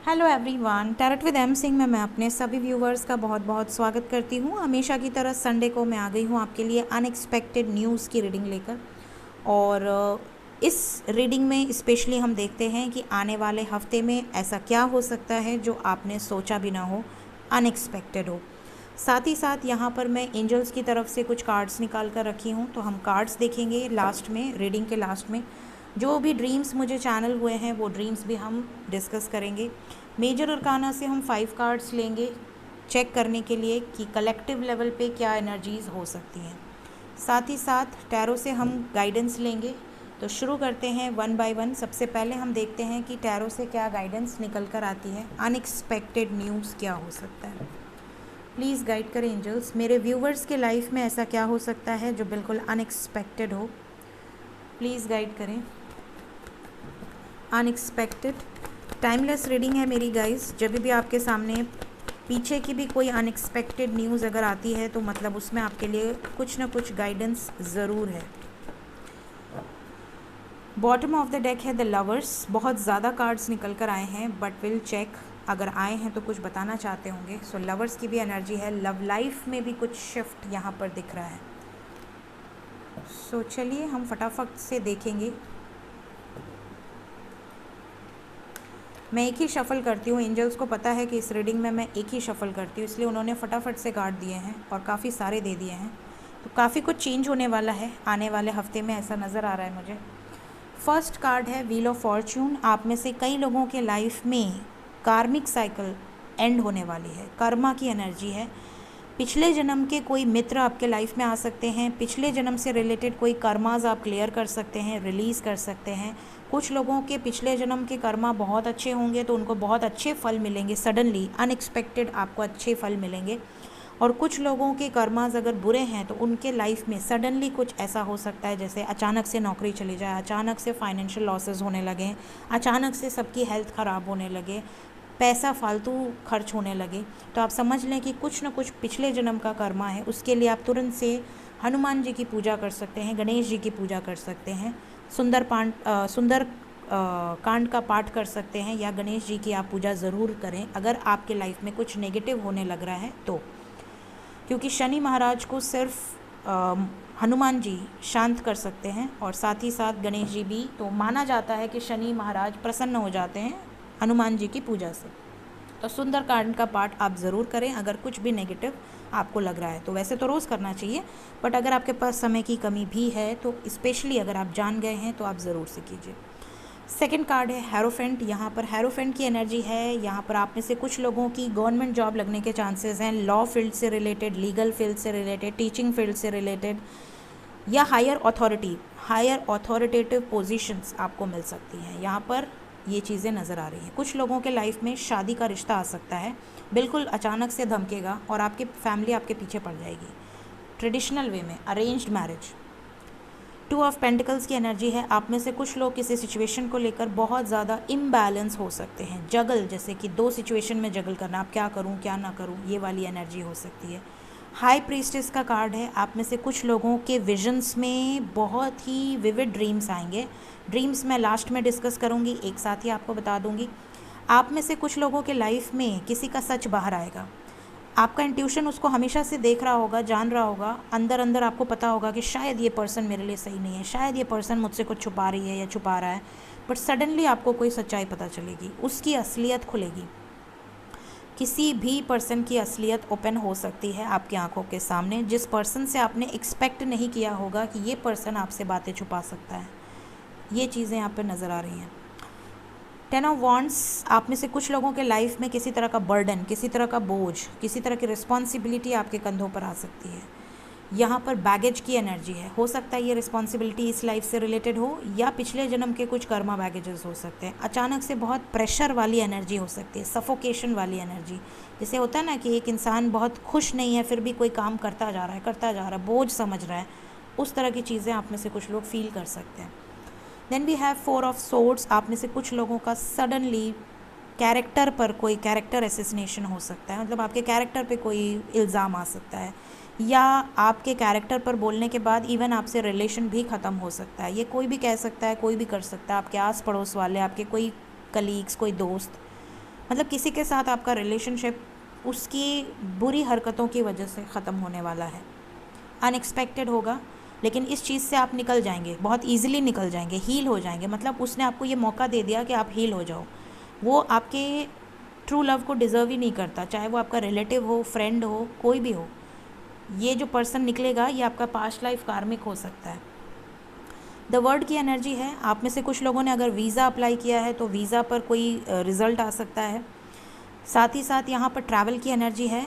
Hello everyone, tarot with M Singh में मैं अपने सभी व्यूवर्स का बहुत बहुत स्वागत करती हूँ। हमेशा की तरह संडे को मैं आ गई हूँ आपके लिए अनएक्सपेक्टेड न्यूज़ की रीडिंग लेकर। और इस रीडिंग में स्पेशली हम देखते हैं कि आने वाले हफ्ते में ऐसा क्या हो सकता है जो आपने सोचा भी ना हो, अनएक्सपेक्टेड हो। साथ ही साथ यहाँ पर मैं एंजल्स की तरफ से कुछ कार्ड्स निकाल कर रखी हूँ, तो हम कार्ड्स देखेंगे लास्ट में, रीडिंग के लास्ट में। जो भी ड्रीम्स मुझे चैनल हुए हैं वो ड्रीम्स भी हम डिस्कस करेंगे। मेजर अरकाना से हम 5 कार्ड्स लेंगे चेक करने के लिए कि कलेक्टिव लेवल पे क्या एनर्जीज़ हो सकती हैं। साथ ही साथ टैरो से हम गाइडेंस लेंगे। तो शुरू करते हैं वन बाय वन। सबसे पहले हम देखते हैं कि टैरो से क्या गाइडेंस निकल कर आती है, अनएक्सपेक्टेड न्यूज़ क्या हो सकता है। प्लीज़ गाइड करें एंजल्स, मेरे व्यूवर्स के लाइफ में ऐसा क्या हो सकता है जो बिल्कुल अनएक्सपेक्टेड हो। प्लीज़ गाइड करें। अनएक्सपेक्टेड टाइमलेस रीडिंग है मेरी गाइस। जब भी आपके सामने पीछे की भी कोई अनएक्सपेक्टेड न्यूज़ अगर आती है तो मतलब उसमें आपके लिए कुछ ना कुछ गाइडेंस ज़रूर है। बॉटम ऑफ द डेक है द लवर्स। बहुत ज़्यादा कार्ड्स निकल कर आए हैं बट विल चेक, अगर आए हैं तो कुछ बताना चाहते होंगे। सो लवर्स की भी एनर्जी है, लव लाइफ में भी कुछ शिफ्ट यहाँ पर दिख रहा है। सो चलिए हम फटाफट से देखेंगे। मैं एक ही शफ़ल करती हूँ, एंजल्स को पता है कि इस रीडिंग में मैं एक ही शफ़ल करती हूँ, इसलिए उन्होंने फटाफट से कार्ड दिए हैं और काफ़ी सारे दे दिए हैं। तो काफ़ी कुछ चेंज होने वाला है आने वाले हफ्ते में, ऐसा नज़र आ रहा है मुझे। फर्स्ट कार्ड है व्हील ऑफ फॉर्च्यून। आप में से कई लोगों के लाइफ में कार्मिक साइकिल एंड होने वाली है, कर्मा की एनर्जी है। पिछले जन्म के कोई मित्र आपके लाइफ में आ सकते हैं, पिछले जन्म से रिलेटेड कोई कर्माज आप क्लियर कर सकते हैं, रिलीज़ कर सकते हैं। कुछ लोगों के पिछले जन्म के कर्मा बहुत अच्छे होंगे तो उनको बहुत अच्छे फल मिलेंगे, सडनली अनएक्सपेक्टेड आपको अच्छे फल मिलेंगे। और कुछ लोगों के कर्माज अगर बुरे हैं तो उनके लाइफ में सडनली कुछ ऐसा हो सकता है जैसे अचानक से नौकरी चली जाए, अचानक से फाइनेंशियल लॉसेस होने लगे, अचानक से सबकी हेल्थ ख़राब होने लगे, पैसा फालतू खर्च होने लगे। तो आप समझ लें कि कुछ ना कुछ पिछले जन्म का कर्मा है। उसके लिए आप तुरंत से हनुमान जी की पूजा कर सकते हैं, गणेश जी की पूजा कर सकते हैं, सुंदर कांड का पाठ कर सकते हैं, या गणेश जी की आप पूजा ज़रूर करें अगर आपके लाइफ में कुछ नेगेटिव होने लग रहा है तो। क्योंकि शनि महाराज को सिर्फ हनुमान जी शांत कर सकते हैं और साथ ही साथ गणेश जी भी। तो माना जाता है कि शनि महाराज प्रसन्न हो जाते हैं हनुमान जी की पूजा से। तो सुंदर कांड का पाठ आप ज़रूर करें अगर कुछ भी नेगेटिव आपको लग रहा है तो। वैसे तो रोज़ करना चाहिए बट अगर आपके पास समय की कमी भी है तो स्पेशली अगर आप जान गए हैं तो आप ज़रूर से कीजिए। सेकंड कार्ड है हेरोफेंट। यहाँ पर हेरोफेंट की एनर्जी है। यहाँ पर आप में से कुछ लोगों की गवर्नमेंट जॉब लगने के चांसेस हैं, लॉ फील्ड से रिलेटेड, लीगल फील्ड से रिलेटेड, टीचिंग फील्ड से रिलेटेड, या हायर अथॉरिटेटिव पोजीशंस आपको मिल सकती हैं। यहाँ पर ये चीज़ें नज़र आ रही हैं। कुछ लोगों के लाइफ में शादी का रिश्ता आ सकता है, बिल्कुल अचानक से धमकेगा और आपकी फैमिली आपके पीछे पड़ जाएगी। ट्रेडिशनल वे में अरेंज्ड मैरिज। 2 ऑफ पेंटिकल्स की एनर्जी है। आप में से कुछ लोग किसी सिचुएशन को लेकर बहुत ज़्यादा इम्बैलेंस हो सकते हैं, जगल, जैसे कि 2 सिचुएशन में जगल करना, आप क्या करूं क्या ना करूं, ये वाली एनर्जी हो सकती है। हाई प्रीस्टेस का कार्ड है। आप में से कुछ लोगों के विजन्स में बहुत ही विविड ड्रीम्स आएंगे। ड्रीम्स मैं लास्ट में डिस्कस करूँगी, एक साथ ही आपको बता दूँगी। आप में से कुछ लोगों के लाइफ में किसी का सच बाहर आएगा। आपका इंट्यूशन उसको हमेशा से देख रहा होगा, जान रहा होगा, अंदर अंदर आपको पता होगा कि शायद ये पर्सन मेरे लिए सही नहीं है, शायद ये पर्सन मुझसे कुछ छुपा रही है या छुपा रहा है। बट सडनली आपको कोई सच्चाई पता चलेगी, उसकी असलियत खुलेगी। किसी भी पर्सन की असलियत ओपन हो सकती है आपकी आंखों के सामने, जिस पर्सन से आपने एक्सपेक्ट नहीं किया होगा कि ये पर्सन आपसे बातें छुपा सकता है। ये चीज़ें यहाँ पर नज़र आ रही हैं। 10 ऑफ वॉन्ड्स। आप में से कुछ लोगों के लाइफ में किसी तरह का बर्डन, किसी तरह का बोझ, किसी तरह की रिस्पॉन्सिबिलिटी आपके कंधों पर आ सकती है। यहाँ पर बैगेज की एनर्जी है। हो सकता है ये रिस्पॉन्सिबिलिटी इस लाइफ से रिलेटेड हो या पिछले जन्म के कुछ कर्मा बैगेजेस हो सकते हैं। अचानक से बहुत प्रेशर वाली एनर्जी हो सकती है, सफोकेशन वाली एनर्जी। जैसे होता है ना कि एक इंसान बहुत खुश नहीं है फिर भी कोई काम करता जा रहा है, बोझ समझ रहा है, उस तरह की चीज़ें आप में से कुछ लोग फील कर सकते हैं। Then we have 4 of swords. आप में से कुछ लोगों का सडनली कैरेक्टर पर कोई कैरेक्टर एसेसिनेशन हो सकता है, मतलब आपके कैरेक्टर पे कोई इल्ज़ाम आ सकता है, या आपके कैरेक्टर पर बोलने के बाद इवन आपसे रिलेशन भी ख़त्म हो सकता है। ये कोई भी कह सकता है, कोई भी कर सकता है, आपके आस पड़ोस वाले, आपके कोई कलीग्स, कोई दोस्त। मतलब किसी के साथ आपका रिलेशनशिप उसकी बुरी हरकतों की वजह से ख़त्म होने वाला है। अनएक्सपेक्टेड होगा, लेकिन इस चीज़ से आप निकल जाएंगे, बहुत ईजिली निकल जाएंगे, हील हो जाएंगे। मतलब उसने आपको ये मौका दे दिया कि आप हील हो जाओ। वो आपके ट्रू लव को डिज़र्व ही नहीं करता, चाहे वो आपका रिलेटिव हो, फ्रेंड हो, कोई भी हो। ये जो पर्सन निकलेगा ये आपका पास्ट लाइफ कार्मिक हो सकता है। द वर्ड की एनर्जी है। आप में से कुछ लोगों ने अगर वीज़ा अप्लाई किया है तो वीज़ा पर कोई रिज़ल्ट आ सकता है। साथ ही साथ यहाँ पर ट्रैवल की एनर्जी है।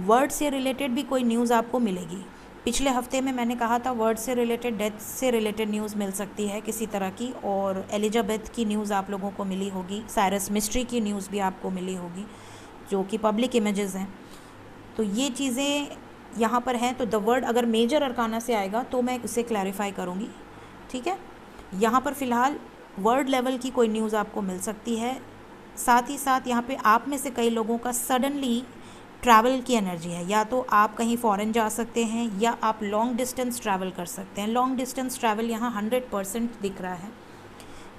वर्ड से रिलेटेड भी कोई न्यूज़ आपको मिलेगी। पिछले हफ्ते में मैंने कहा था वर्ड से रिलेटेड, डेथ से रिलेटेड न्यूज़ मिल सकती है किसी तरह की, और एलिजाबेथ की न्यूज़ आप लोगों को मिली होगी, साइरस मिस्ट्री की न्यूज़ भी आपको मिली होगी, जो कि पब्लिक इमेजेस हैं। तो ये चीज़ें यहाँ पर हैं। तो द वर्ड अगर मेजर अरकाना से आएगा तो मैं उसे क्लैरिफाई करूँगी, ठीक है। यहाँ पर फ़िलहाल वर्ड लेवल की कोई न्यूज़ आपको मिल सकती है। साथ ही साथ यहाँ पे आप में से कई लोगों का सडनली ट्रैवल की एनर्जी है। या तो आप कहीं फ़ॉरेन जा सकते हैं या आप लॉन्ग डिस्टेंस ट्रैवल कर सकते हैं। लॉन्ग डिस्टेंस ट्रैवल यहाँ 100% दिख रहा है।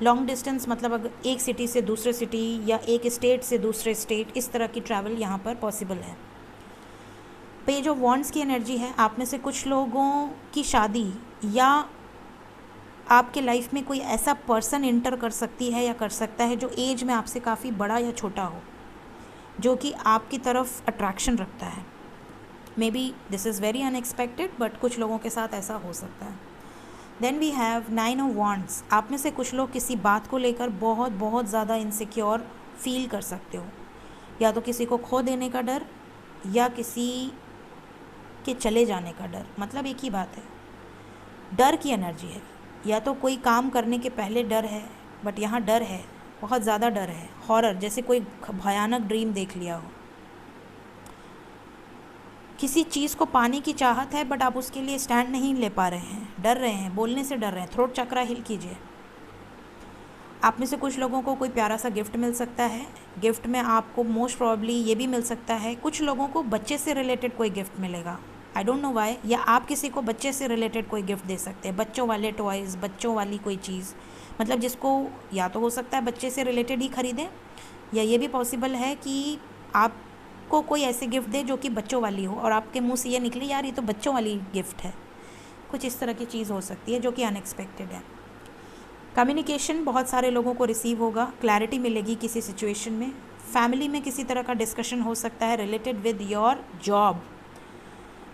लॉन्ग डिस्टेंस मतलब अगर एक सिटी से दूसरे सिटी या एक स्टेट से दूसरे स्टेट, इस तरह की ट्रैवल यहाँ पर पॉसिबल है। पेज ऑफ वॉन्ड्स की एनर्जी है। आप में से कुछ लोगों की शादी या आपके लाइफ में कोई ऐसा पर्सन इंटर कर सकती है या कर सकता है जो एज में आपसे काफ़ी बड़ा या छोटा हो, जो कि आपकी तरफ अट्रैक्शन रखता है। Maybe this is very unexpected, but कुछ लोगों के साथ ऐसा हो सकता है। Then we have 9 of wands. आप में से कुछ लोग किसी बात को लेकर बहुत बहुत ज़्यादा इनसिक्योर फील कर सकते हो, या तो किसी को खो देने का डर या किसी के चले जाने का डर। मतलब एक ही बात है, डर की एनर्जी है। या तो कोई काम करने के पहले डर है, बट यहाँ डर है, बहुत ज़्यादा डर है। हॉरर, जैसे कोई भयानक ड्रीम देख लिया हो। किसी चीज़ को पाने की चाहत है, बट आप उसके लिए स्टैंड नहीं ले पा रहे हैं, डर रहे हैं, बोलने से डर रहे हैं। थ्रोट चक्रा हिल कीजिए। आप में से कुछ लोगों को कोई प्यारा सा गिफ्ट मिल सकता है। गिफ्ट में आपको मोस्ट प्रॉब्ली ये भी मिल सकता है, कुछ लोगों को बच्चे से रिलेटेड कोई गिफ्ट मिलेगा। आई डोंट नो वाई। या आप किसी को बच्चे से रिलेटेड कोई गिफ्ट दे सकते हैं, बच्चों वाले टॉयज़, बच्चों वाली कोई चीज़। मतलब जिसको या तो हो सकता है बच्चे से रिलेटेड ही ख़रीदें, या ये भी पॉसिबल है कि आपको कोई ऐसे गिफ्ट दे जो कि बच्चों वाली हो और आपके मुंह से ये निकले यार ये तो बच्चों वाली गिफ्ट है। कुछ इस तरह की चीज़ हो सकती है जो कि अनएक्सपेक्टेड है। कम्युनिकेशन बहुत सारे लोगों को रिसीव होगा, क्लैरिटी मिलेगी किसी सिचुएशन में। फैमिली में किसी तरह का डिस्कशन हो सकता है रिलेटेड विद योर जॉब।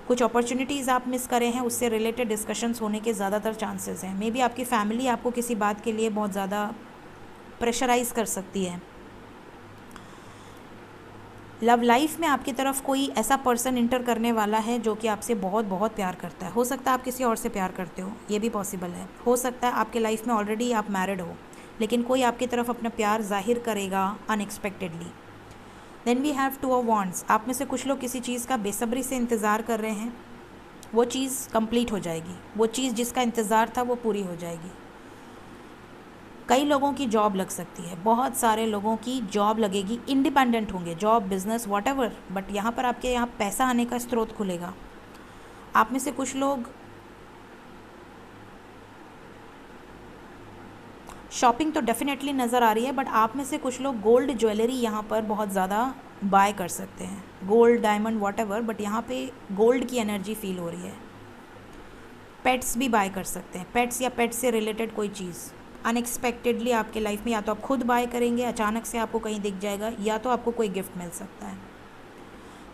कुछ अपॉर्चुनिटीज़ आप मिस करें हैं, उससे रिलेटेड डिस्कशंस होने के ज़्यादातर चांसेस हैं। मे बी आपकी फैमिली आपको किसी बात के लिए बहुत ज़्यादा प्रेशराइज़ कर सकती है। लव लाइफ में आपकी तरफ कोई ऐसा पर्सन इंटर करने वाला है जो कि आपसे बहुत बहुत प्यार करता है। हो सकता है आप किसी और से प्यार करते हो, ये भी पॉसिबल है। हो सकता है आपके लाइफ में ऑलरेडी आप मैरिड हो, लेकिन कोई आपकी तरफ अपना प्यार जाहिर करेगा unexpectedly. Then we have 2 of wands. आप में से कुछ लोग किसी चीज़ का बेसब्री से इंतज़ार कर रहे हैं, वो चीज़ कंप्लीट हो जाएगी। वो चीज़ जिसका इंतज़ार था वो पूरी हो जाएगी। कई लोगों की जॉब लग सकती है, बहुत सारे लोगों की जॉब लगेगी, इंडिपेंडेंट होंगे, जॉब, बिजनेस, व्हाटएवर, बट यहाँ पर आपके यहाँ पैसा आने का स्रोत खुलेगा। आप में से कुछ लोग शॉपिंग तो डेफिनेटली नज़र आ रही है, बट आप में से कुछ लोग गोल्ड ज्वेलरी यहाँ पर बहुत ज़्यादा बाय कर सकते हैं, गोल्ड, डायमंड, व्हाटएवर, बट यहाँ पे गोल्ड की एनर्जी फील हो रही है। पेट्स भी बाय कर सकते हैं, पेट्स या पेट्स से रिलेटेड कोई चीज़ अनएक्सपेक्टेडली आपके लाइफ में या तो आप खुद बाय करेंगे, अचानक से आपको कहीं दिख जाएगा, या तो आपको कोई गिफ्ट मिल सकता है।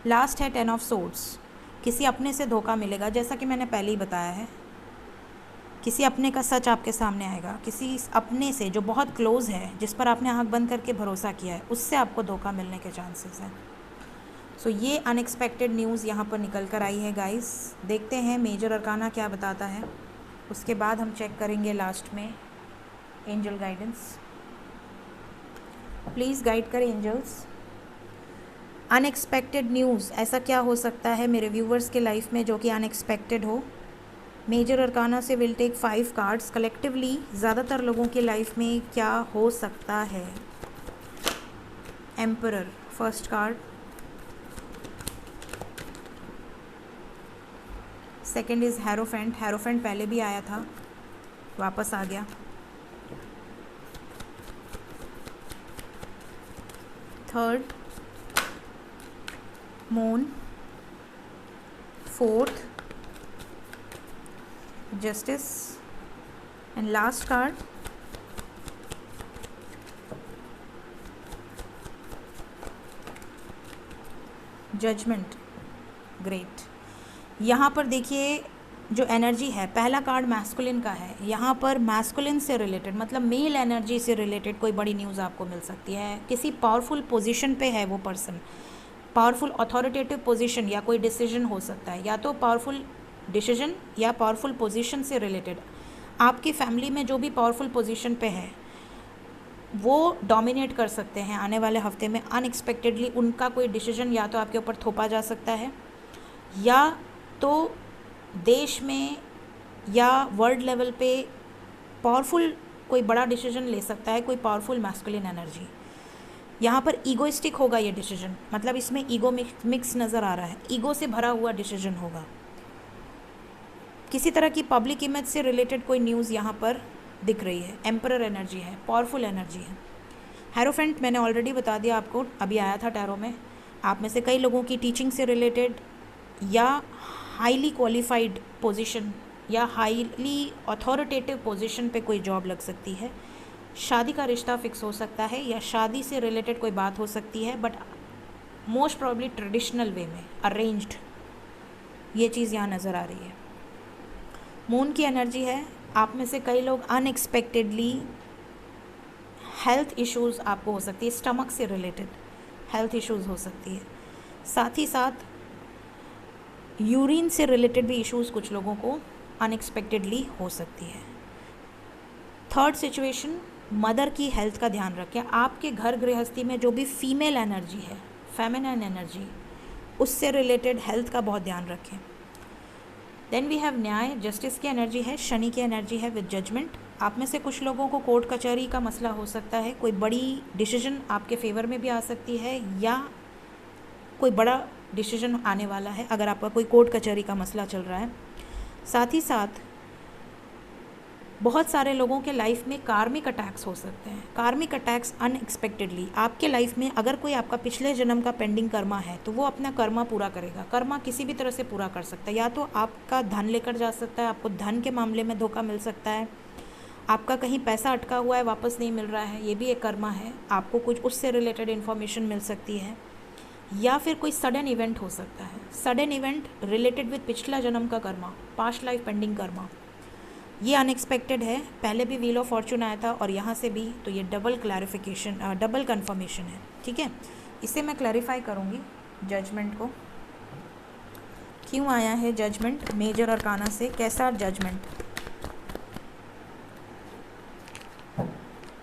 लास्ट है 10 ऑफ सोर्ड्स। किसी अपने से धोखा मिलेगा, जैसा कि मैंने पहले ही बताया है। किसी अपने का सच आपके सामने आएगा, किसी अपने से जो बहुत क्लोज़ है, जिस पर आपने आँख बंद करके भरोसा किया है, उससे आपको धोखा मिलने के चांसेस हैं। सो ये अनएक्सपेक्टेड न्यूज़ यहाँ पर निकल कर आई है गाइस। देखते हैं मेजर अरकाना क्या बताता है, उसके बाद हम चेक करेंगे लास्ट में एंजल गाइडेंस। प्लीज़ गाइड करें एंजल्स। अनएक्सपेक्टेड न्यूज़, ऐसा क्या हो सकता है मेरे व्यूवर्स के लाइफ में जो कि अनएक्सपेक्टेड हो। मेजर अरकाना से विल टेक 5 कार्ड्स। कलेक्टिवली ज़्यादातर लोगों की लाइफ में क्या हो सकता है। Emperor, first card. Second is hierophant. Hierophant पहले भी आया था, वापस आ गया। Third, moon, fourth, justice, and last card judgement. Great. यहाँ पर देखिए जो एनर्जी है, पहला कार्ड मैस्कुलिन का है। यहाँ पर मैस्कुलिन से रिलेटेड मतलब मेल एनर्जी से रिलेटेड कोई बड़ी न्यूज़ आपको मिल सकती है। किसी पावरफुल पोजीशन पे है वो पर्सन, पावरफुल अथॉरिटेटिव पोजीशन या कोई डिसीजन हो सकता है, या तो पावरफुल डिसीजन या पावरफुल पोजीशन से रिलेटेड। आपकी फैमिली में जो भी पावरफुल पोजीशन पे है वो डोमिनेट कर सकते हैं आने वाले हफ्ते में। अनएक्सपेक्टेडली उनका कोई डिसीजन या तो आपके ऊपर थोपा जा सकता है, या तो देश में या वर्ल्ड लेवल पे पावरफुल कोई बड़ा डिसीजन ले सकता है कोई पावरफुल मैस्कुलिन एनर्जी। यहाँ पर ईगोइस्टिक होगा ये डिसीजन, मतलब इसमें ईगो मिक्स नज़र आ रहा है, ईगो से भरा हुआ डिसीजन होगा। किसी तरह की पब्लिक इमेज से रिलेटेड कोई न्यूज़ यहाँ पर दिख रही है। एम्परर एनर्जी है, पावरफुल एनर्जी है। हेरोफेंट मैंने ऑलरेडी बता दिया आपको, अभी आया था टैरो में। आप में से कई लोगों की टीचिंग से रिलेटेड या हाईली क्वालिफाइड पोजीशन या हाईली अथॉरिटेटिव पोजीशन पे कोई जॉब लग सकती है। शादी का रिश्ता फिक्स हो सकता है या शादी से रिलेटेड कोई बात हो सकती है, but most probably traditional way में, अरेंज्ड। ये चीज़ यहाँ नज़र आ रही है। मून की एनर्जी है। आप में से कई लोग अनएक्सपेक्टेडली हेल्थ इश्यूज़ आपको हो सकती है, स्टमक से रिलेटेड हेल्थ इश्यूज़ हो सकती है। साथ ही साथ यूरिन से रिलेटेड भी इश्यूज़ कुछ लोगों को अनएक्सपेक्टेडली हो सकती है। थर्ड सिचुएशन, मदर की हेल्थ का ध्यान रखें। आपके घर गृहस्थी में जो भी फीमेल एनर्जी है, फेमिनिन एनर्जी, उससे रिलेटेड हेल्थ का बहुत ध्यान रखें। देन वी हैव न्याय, जस्टिस की एनर्जी है। शनि की एनर्जी है विद जजमेंट। आप में से कुछ लोगों को कोर्ट कचहरी का मसला हो सकता है, कोई बड़ी डिसीजन आपके फेवर में भी आ सकती है या कोई बड़ा डिसीजन आने वाला है अगर आपका कोई कोर्ट कचहरी का मसला चल रहा है। साथ ही साथ बहुत सारे लोगों के लाइफ में कार्मिक अटैक्स हो सकते हैं। कार्मिक अटैक्स अनएक्सपेक्टेडली आपके लाइफ में, अगर कोई आपका पिछले जन्म का पेंडिंग कर्मा है तो वो अपना कर्मा पूरा करेगा। कर्मा किसी भी तरह से पूरा कर सकता है, या तो आपका धन लेकर जा सकता है, आपको धन के मामले में धोखा मिल सकता है, आपका कहीं पैसा अटका हुआ है वापस नहीं मिल रहा है, ये भी एक कर्मा है। आपको कुछ उससे रिलेटेड इन्फॉर्मेशन मिल सकती है, या फिर कोई सडन इवेंट हो सकता है। सडन इवेंट रिलेटेड विद पिछला जन्म का Karma, past life pending Karma, ये अनएक्सपेक्टेड है। पहले भी व्हील ऑफ फॉर्चून आया था और यहाँ से भी, तो ये डबल क्लैरिफिकेशन, डबल कंफर्मेशन है। ठीक है, इसे मैं क्लैरिफाई करूँगी जजमेंट को, क्यों आया है जजमेंट मेजर अरकाना से, कैसा जजमेंट।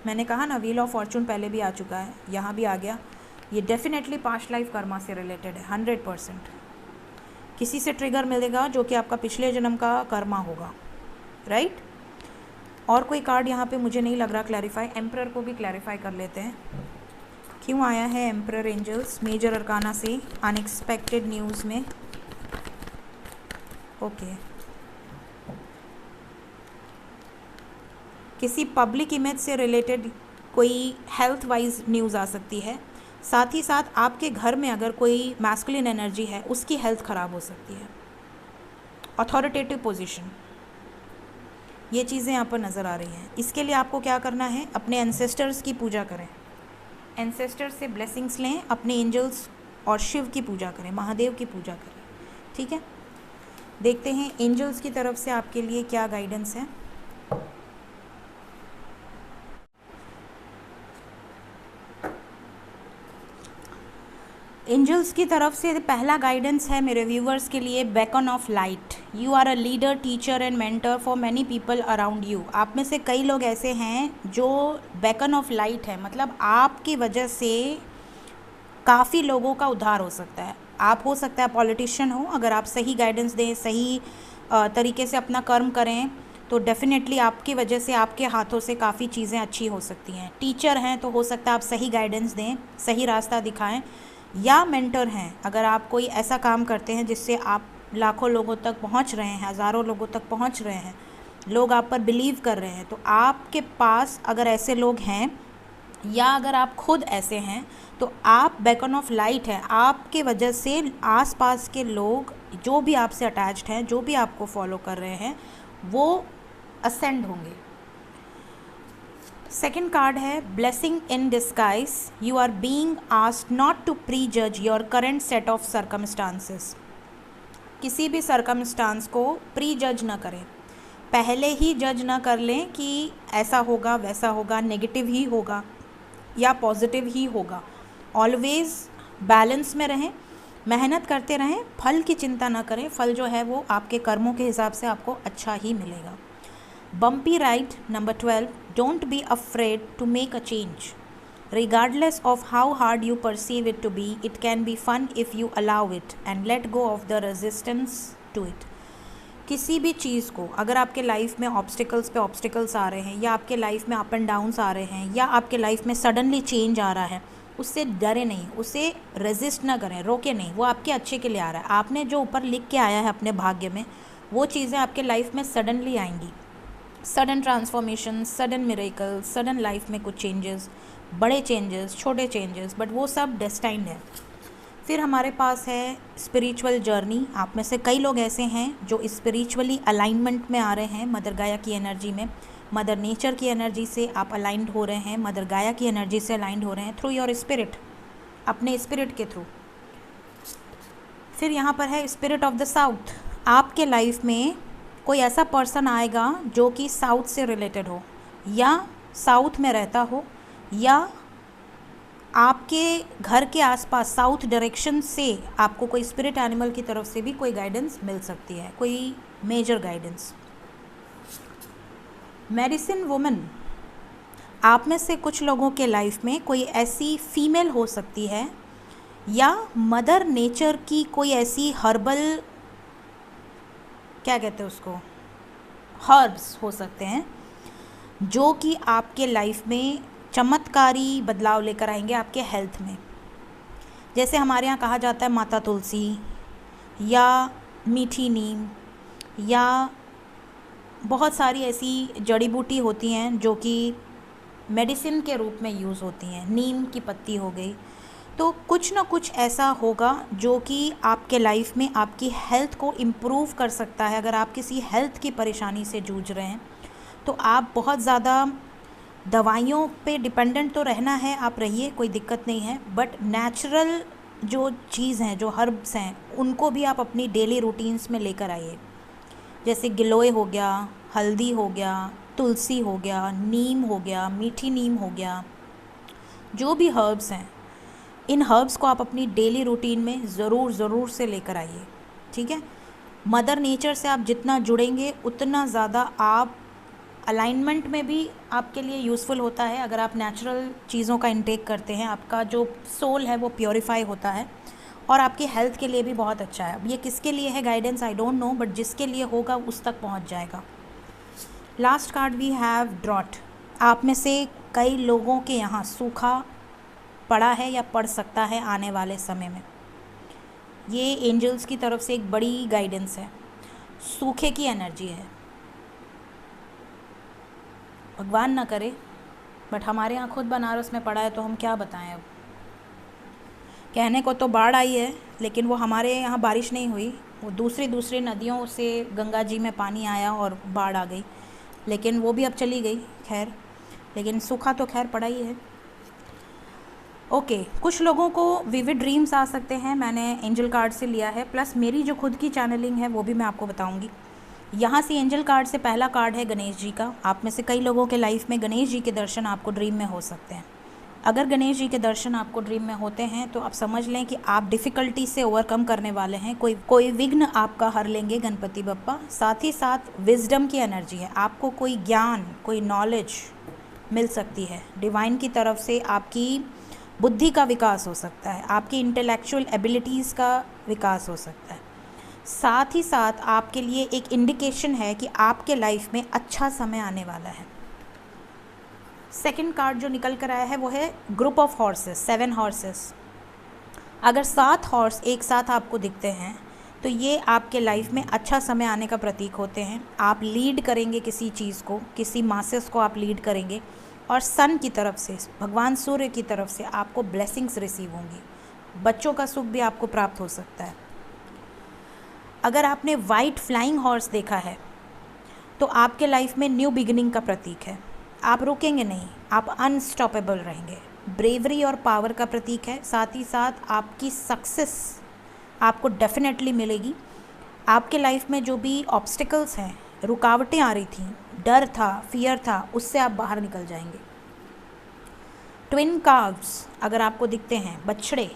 मैंने कहा ना व्हील ऑफ फॉर्चून पहले भी आ चुका है, यहाँ भी आ गया। ये डेफिनेटली पास्ट लाइफ कर्मा से रिलेटेड है 100%। किसी से ट्रिगर मिलेगा जो कि आपका पिछले जन्म का कर्मा होगा, राइट। और कोई कार्ड यहाँ पे मुझे नहीं लग रहा क्लैरिफाई। एम्परर को भी क्लैरिफाई कर लेते हैं, क्यों आया है एम्परर एंजल्स मेजर अरकाना से अनएक्सपेक्टेड न्यूज़ में। ओके, किसी पब्लिक इमेज से रिलेटेड कोई हेल्थ वाइज न्यूज़ आ सकती है। साथ ही साथ आपके घर में अगर कोई मैस्कुलिन एनर्जी है उसकी हेल्थ ख़राब हो सकती है। अथॉरिटेटिव पोजीशन, ये चीज़ें यहाँ पर नज़र आ रही हैं। इसके लिए आपको क्या करना है, अपने एंसेस्टर्स की पूजा करें, एंसेस्टर्स से ब्लेसिंग्स लें, अपने एंजल्स और शिव की पूजा करें, महादेव की पूजा करें। ठीक है, देखते हैं एंजल्स की तरफ से आपके लिए क्या गाइडेंस है। एंजल्स की तरफ से पहला गाइडेंस है मेरे व्यूवर्स के लिए, beacon of light. You are a leader, teacher and mentor for many people around you. आप में से कई लोग ऐसे हैं जो बेकन ऑफ लाइट है, मतलब आपकी वजह से काफ़ी लोगों का उद्धार हो सकता है। आप हो सकता है पॉलिटिशियन हो, अगर आप सही गाइडेंस दें, सही तरीके से अपना कर्म करें तो डेफिनेटली आपकी वजह से, आपके हाथों से काफ़ी चीज़ें अच्छी हो सकती हैं। टीचर हैं तो हो सकता है आप सही गाइडेंस दें, सही रास्ता दिखाएं। या मेंटर हैं, अगर आप कोई ऐसा काम करते हैं जिससे आप लाखों लोगों तक पहुंच रहे हैं, हज़ारों लोगों तक पहुंच रहे हैं, लोग आप पर बिलीव कर रहे हैं, तो आपके पास अगर ऐसे लोग हैं या अगर आप खुद ऐसे हैं तो आप बेकन ऑफ लाइट है, आपके वजह से आसपास के लोग जो भी आपसे अटैच्ड हैं, जो भी आपको फॉलो कर रहे हैं, वो असेंड होंगे। सेकेंड कार्ड है blessing in disguise. You are being asked not to prejudge your current set of circumstances. किसी भी सर्कमस्टांस को प्री जज ना करें, पहले ही जज ना कर लें कि ऐसा होगा वैसा होगा, नेगेटिव ही होगा या पॉजिटिव ही होगा। ऑलवेज बैलेंस में रहें, मेहनत करते रहें, फल की चिंता ना करें, फल जो है वो आपके कर्मों के हिसाब से आपको अच्छा ही मिलेगा। Bumpy ride number 12, don't be afraid to make a change regardless of how hard you perceive it to be. It can be fun if you allow it and let go of the resistance to it. किसी भी चीज़ को, अगर आपके life में obstacles पे obstacles आ रहे हैं, या आपके लाइफ में अप एंड डाउन्स आ रहे हैं, या आपके लाइफ में सडनली चेंज आ रहा है, उससे डरे नहीं, उसे रेजिस्ट ना करें, रोके नहीं, वो आपके अच्छे के लिए आ रहा है। आपने जो ऊपर लिख के आया है अपने भाग्य में, वो चीज़ें आपके लाइफ में सडनली आएंगी। Sudden transformation, sudden miracle, sudden life में कुछ चेंजेस, बड़े चेंजेस, छोटे चेंजेस, बट वो सब डेस्टाइंड है। फिर हमारे पास है स्पिरिचुअल जर्नी। आप में से कई लोग ऐसे हैं जो स्पिरिचुअली अलाइनमेंट में आ रहे हैं, मदर गाया की एनर्जी में, मदर नेचर की एनर्जी से आप अलाइंड हो रहे हैं, मदर गाया की एनर्जी से अलाइंड हो रहे हैं थ्रू योर स्पिरिट, अपने स्पिरिट के थ्रू। फिर यहाँ पर है स्पिरिट ऑफ द साउथ। आपके लाइफ में कोई ऐसा पर्सन आएगा जो कि साउथ से रिलेटेड हो, या साउथ में रहता हो, या आपके घर के आसपास साउथ डायरेक्शन से आपको कोई स्पिरिट एनिमल की तरफ से भी कोई गाइडेंस मिल सकती है, कोई मेजर गाइडेंस। मेडिसिन वुमन, आप में से कुछ लोगों के लाइफ में कोई ऐसी फीमेल हो सकती है, या मदर नेचर की कोई ऐसी हर्बल, क्या कहते हैं उसको, हर्ब्स हो सकते हैं, जो कि आपके लाइफ में चमत्कारी बदलाव लेकर आएंगे आपके हेल्थ में। जैसे हमारे यहाँ कहा जाता है माता तुलसी, या मीठी नीम, या बहुत सारी ऐसी जड़ी बूटी होती हैं जो कि मेडिसिन के रूप में यूज़ होती हैं। नीम की पत्ती हो गई। तो कुछ ना कुछ ऐसा होगा जो कि आपके लाइफ में आपकी हेल्थ को इम्प्रूव कर सकता है। अगर आप किसी हेल्थ की परेशानी से जूझ रहे हैं तो आप बहुत ज़्यादा दवाइयों पे डिपेंडेंट तो रहना है, आप रहिए, कोई दिक्कत नहीं है, बट नेचुरल जो चीज़ हैं, जो हर्ब्स हैं, उनको भी आप अपनी डेली रूटीन्स में लेकर आइए। जैसे गिलोय हो गया, हल्दी हो गया, तुलसी हो गया, नीम हो गया, मीठी नीम हो गया, जो भी हर्ब्स हैं, इन हर्ब्स को आप अपनी डेली रूटीन में ज़रूर से लेकर आइए, ठीक है। मदर नेचर से आप जितना जुड़ेंगे उतना ज़्यादा आप अलाइनमेंट में भी आपके लिए यूज़फुल होता है। अगर आप नेचुरल चीज़ों का इंटेक करते हैं, आपका जो सोल है वो प्योरीफाई होता है और आपकी हेल्थ के लिए भी बहुत अच्छा है। अब ये किसके लिए है guidance I don't know, but जिसके लिए होगा उस तक पहुंच जाएगा। Last card we have drawn. आप में से कई लोगों के यहाँ सूखा पड़ा है या पड़ सकता है आने वाले समय में। ये एंजल्स की तरफ से एक बड़ी गाइडेंस है। सूखे की एनर्जी है, भगवान ना करे, बट हमारे यहाँ खुद बनारस में पड़ा है तो हम क्या बताएं। अब कहने को तो बाढ़ आई है, लेकिन वो हमारे यहाँ बारिश नहीं हुई, वो दूसरी नदियों से गंगा जी में पानी आया और बाढ़ आ गई, लेकिन वो भी अब चली गई। खैर, लेकिन सूखा तो खैर पड़ा ही है। ओके, कुछ लोगों को विविड ड्रीम्स आ सकते हैं, मैंने एंजल कार्ड से लिया है, प्लस मेरी जो खुद की चैनलिंग है वो भी मैं आपको बताऊंगी। यहाँ से एंजल कार्ड से पहला कार्ड है गणेश जी का। आप में से कई लोगों के लाइफ में गणेश जी के दर्शन आपको ड्रीम में हो सकते हैं। अगर गणेश जी के दर्शन आपको ड्रीम में होते हैं तो आप समझ लें कि आप डिफ़िकल्टी से ओवरकम करने वाले हैं, कोई विघ्न आपका हर लेंगे गणपति बप्पा। साथ ही साथ विजडम की एनर्जी है, आपको कोई ज्ञान, कोई नॉलेज मिल सकती है डिवाइन की तरफ से। आपकी बुद्धि का विकास हो सकता है, आपकी इंटेलेक्चुअल एबिलिटीज़ का विकास हो सकता है। साथ ही साथ आपके लिए एक इंडिकेशन है कि आपके लाइफ में अच्छा समय आने वाला है। सेकंड कार्ड जो निकल कर आया है वो है ग्रुप ऑफ हॉर्सेस, 7 हॉर्सेस। अगर 7 हॉर्स एक साथ आपको दिखते हैं तो ये आपके लाइफ में अच्छा समय आने का प्रतीक होते हैं। आप लीड करेंगे किसी चीज़ को, किसी मासेस को आप लीड करेंगे और सन की तरफ से, भगवान सूर्य की तरफ से आपको ब्लेसिंग्स रिसीव होंगी। बच्चों का सुख भी आपको प्राप्त हो सकता है। अगर आपने वाइट फ्लाइंग हॉर्स देखा है तो आपके लाइफ में न्यू बिगिनिंग का प्रतीक है। आप रुकेंगे नहीं, आप अनस्टॉपेबल रहेंगे। ब्रेवरी और पावर का प्रतीक है। साथ ही साथ आपकी सक्सेस आपको डेफिनेटली मिलेगी। आपके लाइफ में जो भी ऑब्स्टिकल्स हैं, रुकावटें आ रही थी, डर था, फियर था, उससे आप बाहर निकल जाएंगे। ट्विन काव्स अगर आपको दिखते हैं, बछड़े,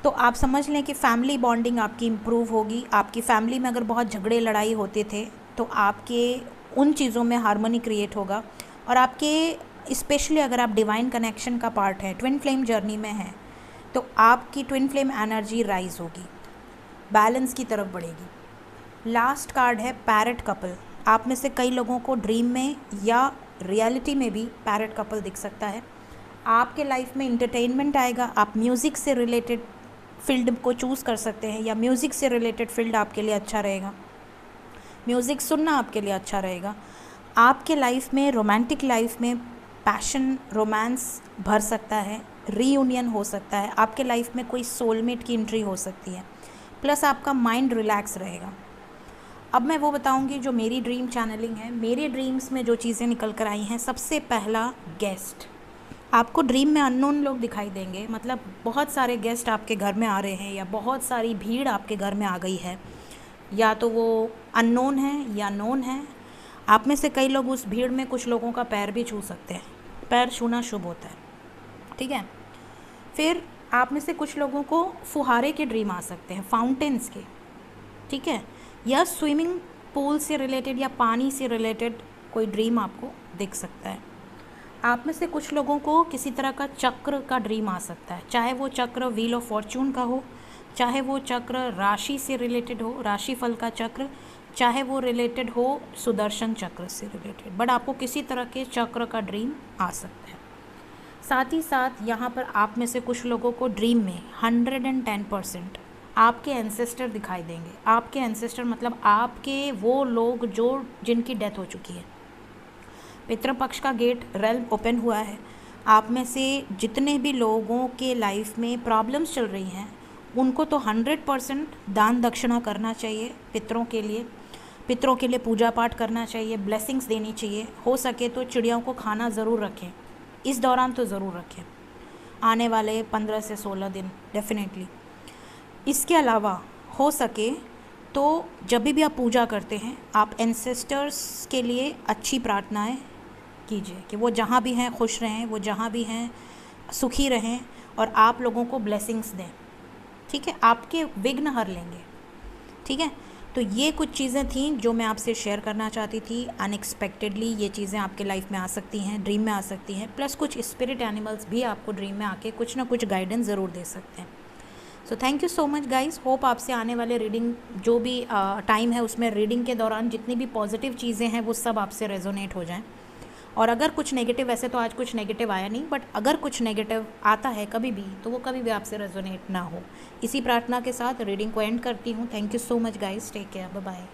तो आप समझ लें कि फैमिली बॉन्डिंग आपकी इम्प्रूव होगी। आपकी फैमिली में अगर बहुत झगड़े लड़ाई होते थे तो आपके उन चीज़ों में हार्मनी क्रिएट होगा। और आपके स्पेशली अगर आप डिवाइन कनेक्शन का पार्ट है, ट्विन फ्लेम जर्नी में है, तो आपकी ट्विन फ्लेम एनर्जी राइज होगी, बैलेंस की तरफ बढ़ेगी। लास्ट कार्ड है पैरेट कपल। आप में से कई लोगों को ड्रीम में या रियलिटी में भी पैरेट कपल दिख सकता है। आपके लाइफ में इंटरटेनमेंट आएगा। आप म्यूज़िक से रिलेटेड फील्ड को चूज़ कर सकते हैं, या म्यूज़िक से रिलेटेड फील्ड आपके लिए अच्छा रहेगा। म्यूज़िक सुनना आपके लिए अच्छा रहेगा। आपके लाइफ में, रोमांटिक लाइफ में पैशन, रोमांस भर सकता है, रीयूनियन हो सकता है, आपके लाइफ में कोई सोलमेट की एंट्री हो सकती है, प्लस आपका माइंड रिलैक्स रहेगा। अब मैं वो बताऊंगी जो मेरी ड्रीम चैनलिंग है। मेरे ड्रीम्स में जो चीज़ें निकल कर आई हैं, सबसे पहला गेस्ट। आपको ड्रीम में अननोन लोग दिखाई देंगे, मतलब बहुत सारे गेस्ट आपके घर में आ रहे हैं, या बहुत सारी भीड़ आपके घर में आ गई है, या तो वो अननोन है या नोन है। आप में से कई लोग उस भीड़ में कुछ लोगों का पैर भी छू सकते हैं। पैर छूना शुभ होता है, ठीक है। फिर आप में से कुछ लोगों को फुहारे के ड्रीम आ सकते हैं, फाउंटेन्स के, ठीक है, या स्विमिंग पूल से रिलेटेड या पानी से रिलेटेड कोई ड्रीम आपको दिख सकता है। आप में से कुछ लोगों को किसी तरह का चक्र का ड्रीम आ सकता है, चाहे वो चक्र व्हील ऑफ फॉर्चून का हो, चाहे वो चक्र राशि से रिलेटेड हो, राशि फल का चक्र, चाहे वो रिलेटेड हो सुदर्शन चक्र से रिलेटेड, बट आपको किसी तरह के चक्र का ड्रीम आ सकता है। साथ ही साथ यहाँ पर आप में से कुछ लोगों को ड्रीम में 110% आपके एंसेस्टर दिखाई देंगे। आपके एंसेस्टर मतलब आपके वो लोग जिनकी डेथ हो चुकी है। पितृपक्ष का गेट रेल्म ओपन हुआ है। आप में से जितने भी लोगों के लाइफ में प्रॉब्लम्स चल रही हैं, उनको तो 100% दान दक्षिणा करना चाहिए पितरों के लिए। पितरों के लिए पूजा पाठ करना चाहिए, ब्लेसिंग्स देनी चाहिए। हो सके तो चिड़ियों को खाना ज़रूर रखें, इस दौरान तो ज़रूर रखें, आने वाले 15 से 16 दिन डेफिनेटली। इसके अलावा हो सके तो जब भी आप पूजा करते हैं, आप एंसेस्टर्स के लिए अच्छी प्रार्थनाएं कीजिए कि वो जहाँ भी हैं खुश रहें, वो जहाँ भी हैं सुखी रहें, और आप लोगों को ब्लेसिंग्स दें, ठीक है। आपके विघ्न हर लेंगे, ठीक है। तो ये कुछ चीज़ें थीं जो मैं आपसे शेयर करना चाहती थी। अनएक्सपेक्टेडली ये चीज़ें आपके लाइफ में आ सकती हैं, ड्रीम में आ सकती हैं, प्लस कुछ स्पिरिट एनिमल्स भी आपको ड्रीम में आके कुछ ना कुछ गाइडेंस ज़रूर दे सकते हैं। So thank you so much guys. Hope आपसे आने वाले रीडिंग जो भी टाइम है उसमें रीडिंग के दौरान जितनी भी पॉजिटिव चीज़ें हैं वो सब आपसे रेजोनेट हो जाएं। और अगर कुछ नेगेटिव, वैसे तो आज कुछ नेगेटिव आया नहीं, बट अगर कुछ नेगेटिव आता है कभी भी तो वो कभी भी आपसे रेजोनेट ना हो। इसी प्रार्थना के साथ रीडिंग को एंड करती हूँ। Thank you so much guys, take care, bye bye.